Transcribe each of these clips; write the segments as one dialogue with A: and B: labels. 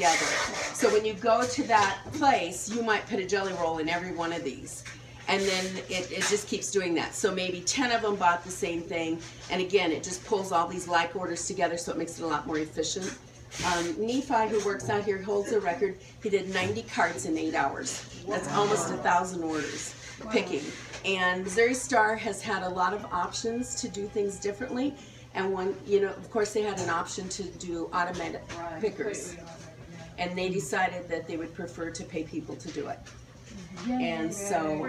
A: together. So when you go to that place, you might put a jelly roll in every one of these. And then it just keeps doing that. So maybe 10 of them bought the same thing. And again, it just pulls all these like orders together, so it makes it a lot more efficient. Nephi, who works out here, holds a record. He did 90 carts in 8 hours. That's almost 1,000 orders picking. And Missouri Star has had a lot of options to do things differently. And one, you know, of course, they had an option to do automatic pickers. And they decided that they would prefer to pay people to do it. And so,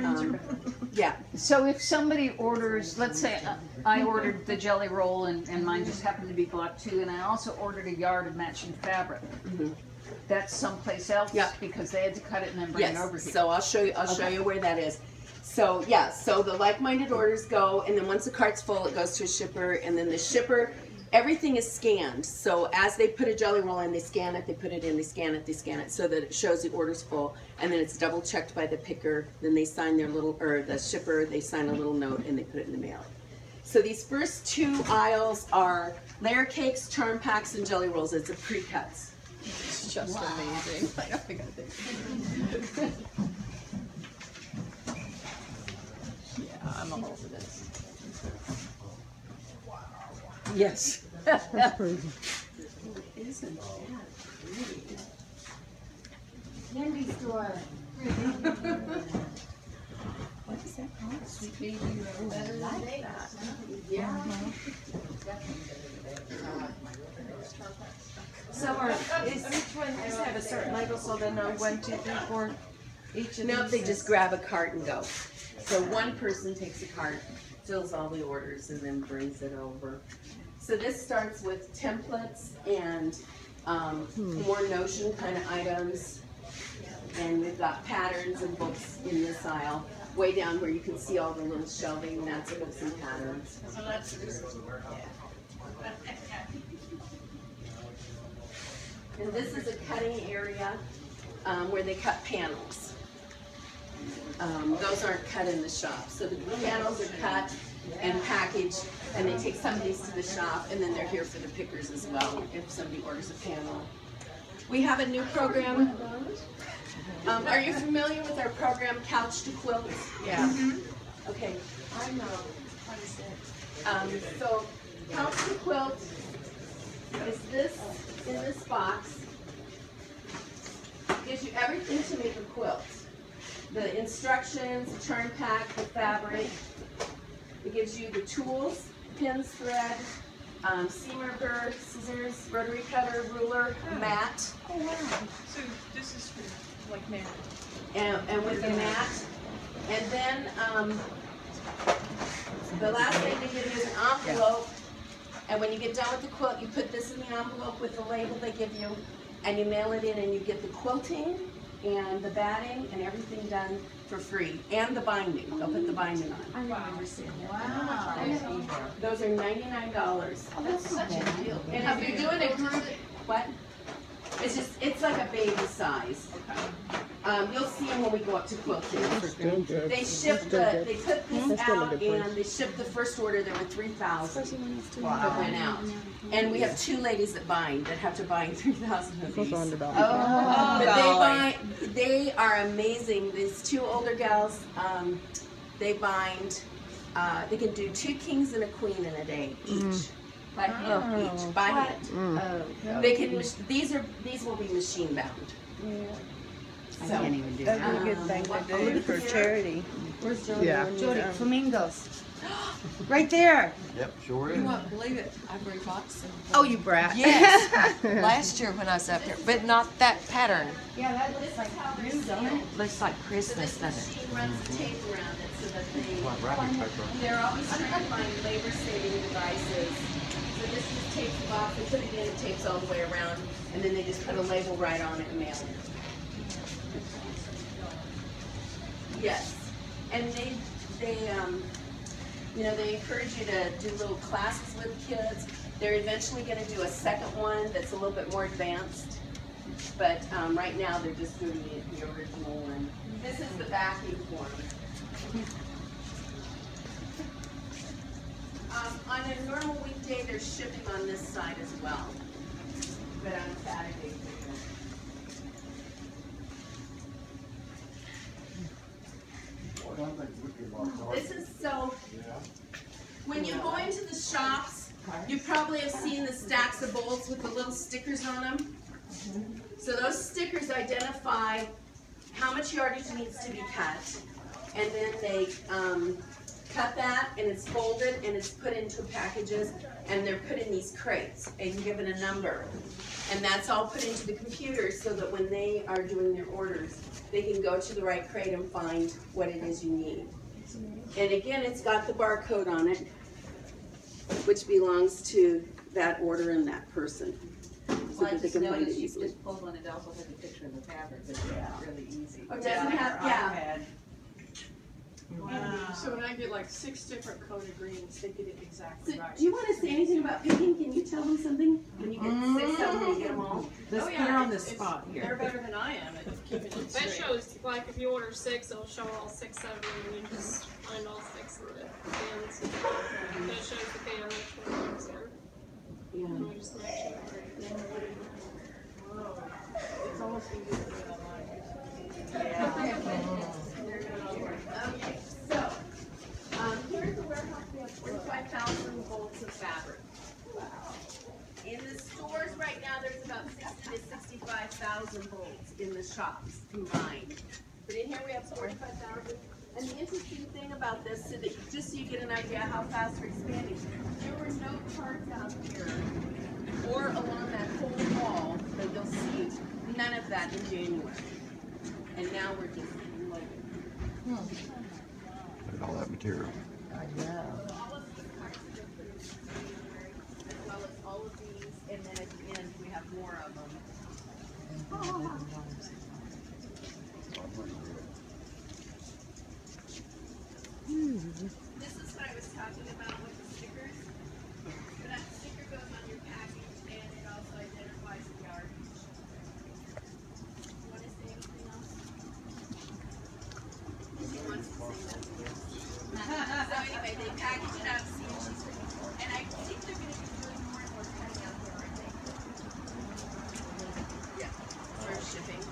A: yeah.
B: So if somebody orders, let's say I ordered the jelly roll and mine just happened to be block 2, and I also ordered a yard of matching fabric. That's someplace else because they had to cut it and then bring it over here.
A: So I'll show you. Show you where that is. So yeah. So the like-minded orders go, and then once the cart's full, it goes to a shipper, and then the shipper. Everything is scanned, so as they put a jelly roll in, they scan it, they put it in, they scan it, so that it shows the order's full, and then it's double checked by the picker, then they sign their little, or the shipper, they sign a little note and they put it in the mail. So these first 2 aisles are layer cakes, charm packs, and jelly rolls. It's a pre-cuts.
C: It's just amazing. I don't think I think. Yeah, I'm all over this.
A: Yes.
D: That's crazy.
A: Isn't that pretty?
E: Candy store.
A: What is that called?
C: Sweet baby, you better like that.
A: Yeah.
E: So is each one just have a certain label so they know 1, 2, 3, 4 each of
A: No,
E: these?
A: they just grab a cart and go. So one person takes a cart, fills all the orders, and then brings it over. So this starts with templates and more notion kind of items. And we've got patterns and books in this aisle. Way down where you can see all the little shelving, that's books and patterns. And this is a cutting area where they cut panels. Those aren't cut in the shop. So the panels are cut and packaged, and they take some of these to the shop, and then they're here for the pickers as well, if somebody orders a panel. We have a new program. Are you familiar with our program, Couch to Quilt?
E: Yeah.
A: Okay.
E: I know. What is it?
A: So Couch to Quilt is this in this box. It gives you everything to make a quilt. The instructions, the turn pack, the fabric. It gives you the tools, pins, thread, seam ripper, scissors, rotary cutter, ruler, mat.
C: Oh wow. So this is for like mat.
A: And with the mat. And then the last thing they give you is an envelope. And when you get done with the quilt, you put this in the envelope with the label they give you, and you mail it in, and you get the quilting and the batting and everything done for free, and the binding. They'll put the binding on.
E: I remember seeing that.
B: Wow.
A: Those are $99.
C: Oh, that's such a deal.
A: And if you're doing a group, what? It's like a baby size. You'll see them when we go up to quilting. They ship they put this out, and they shipped the first order. There were 3,000 that went out. And we have 2 ladies that bind, that have to bind 3,000 of these. But they are amazing. These 2 older gals, they bind, they can do 2 kings and a queen in a day each. By hand, each, by hand. They can. These will be machine bound.
D: I can't even do that. That's a good thing to do for charity.
E: Where's Jody?
D: Yeah.
E: Jody, flamingos. Right there.
F: Yep, sure is.
C: You won't believe it. I bought some.
E: Oh, you brat.
G: Yes, last year when I was up here, but not that pattern.
E: Yeah, that looks like new, don't it?
G: Looks like Christmas,
A: So this
G: doesn't it?
A: machine runs the tape around it so that
F: Like wrapping paper.
A: they're always trying to find labor-saving devices. So this just tapes the box, they put it in, it tapes all the way around, and then they just put a label right on it and mail it. Yes, and they you know, they encourage you to do little classes with kids. They're eventually going to do a second one that's a little bit more advanced, but right now they're just doing the original one. This is the backing form. On a normal weekday, there's shipping on this side as well, but on Saturdays, probably have seen the stacks of bolts with the little stickers on them. So those stickers identify how much yardage needs to be cut, and then they cut that, and it's folded, and it's put into packages, and they're put in these crates, and given a number. And that's all put into the computer so that when they are doing their orders, they can go to the right crate and find what it is you need. And again, it's got the barcode on it, which belongs to that order and that person. So that they can find it easily.
B: Just pull one, it also has a picture of the fabric, but it's really easy.
A: Oh, it doesn't have, yeah.
C: Wow. So when I get like 6 different coded greens, they get it exactly
A: So,
C: right.
A: do you want to say anything about picking? Can you tell them something? When you get 6 of them, you get them all?
C: Let's put her on the spot here. They're better than I am at keeping it
F: That
C: straight.
F: shows, like, if you order 6, it'll show all 6 of them, and you just find all 6 of the cans. And it shows the can which one is there.
A: Yeah.
F: And we just match it.
C: Whoa. It's almost easier to do it online.
A: Okay, so, here's the warehouse. We have 45,000 bolts of fabric. In the stores right now, there's about 60 to 65,000 bolts in the shops combined. But in here we have 45,000. And the interesting thing about this, so that just so you get an idea how fast we're expanding, there were no carts out here or along that whole wall that you'll see. None of that in January. And now we're just loaded.
H: Look at all that material.
A: All of these carts have been put in January, as well as all of these, and then at the end we have more of them. This is what I was talking about with the stickers. So that sticker goes on your package, and it also identifies the yardage. You want to say anything else? She wants to say nothing. So anyway, they package it up, see if she's, and I think they're going to be doing more and more cutting out there, aren't they? Yeah, for shipping.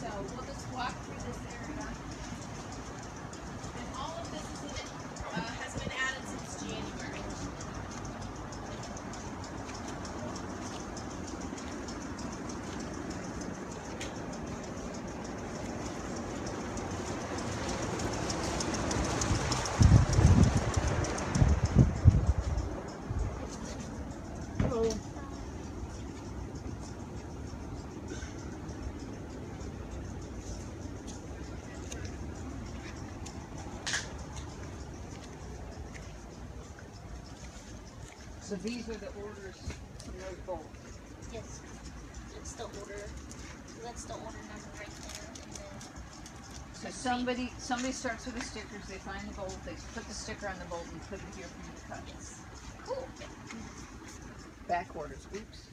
A: So we'll just walk through this area. And all of this has been added since January.
B: So these are the orders from those bolts.
I: Yes, that's the order. That's the order number right there. And then
B: So somebody starts with the stickers, they find the bolt, they put the sticker on the bolt and put it here for you to cut.
I: cool.
D: Back orders, oops.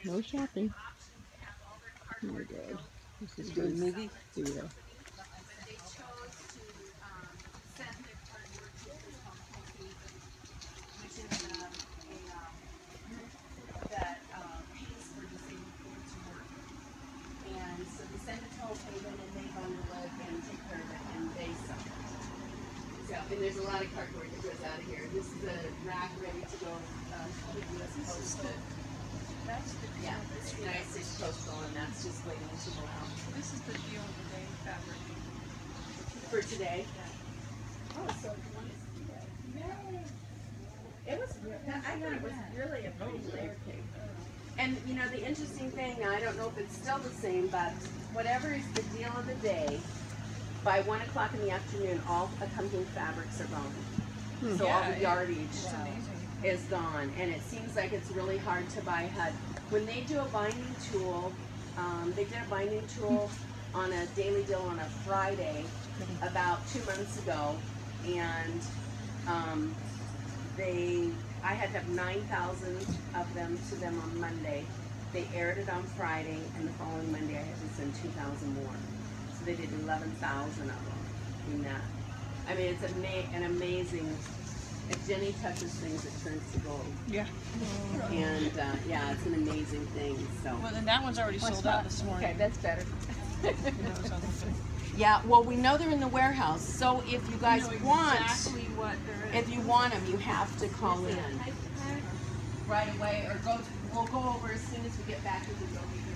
D: No shopping. Oh my god. This is good movie. Here we go.
A: They chose to send their cardboard to this company, which is a group that pays for disabled people to work. And so they send it to Haven, and they bundle it and take care of it, and they sell it. So, and there's a lot of cardboard that goes out of here. This is a rack ready to go to the U.S. Postal.
C: That's the deal.
A: Yeah, it's United States Postal, and that's just waiting to go out.
C: This is the deal of the day fabric.
A: For today? Oh, so you want to see that? Yay! It was, I thought it was really a pretty layer cake. And, you know, the interesting thing, I don't know if it's still the same, but whatever is the deal of the day, by 1 o'clock in the afternoon, all accompanying fabrics are gone. So all the yardage is gone, and it seems like it's really hard to buy HUD. When they do a binding tool, they did a binding tool on a daily deal on a Friday about 2 months ago, and I had to have 9,000 of them to them on Monday. They aired it on Friday, and the following Monday I had to send 2,000 more. So they did 11,000 of them in that. I mean, it's an amazing If Jenny touches things, it turns to gold.
C: Yeah.
A: And yeah, it's an amazing thing. So.
C: Well, then that one's already sold out this morning.
B: Okay, that's better.
A: Yeah, well, we know they're in the warehouse. So if you guys want,
F: Exactly what they're in.
A: if you want them, you have to call in right away, or go. We'll go over as soon as we get back. We can go over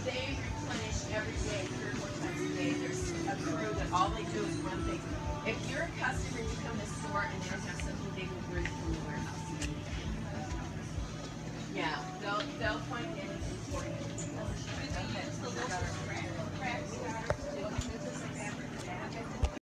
A: They replenish every day, 3 or 4 times a day. There's a crew that all they do is run things. If you're a customer and you come to the store and they don't have something, they will bring it from the warehouse. Yeah.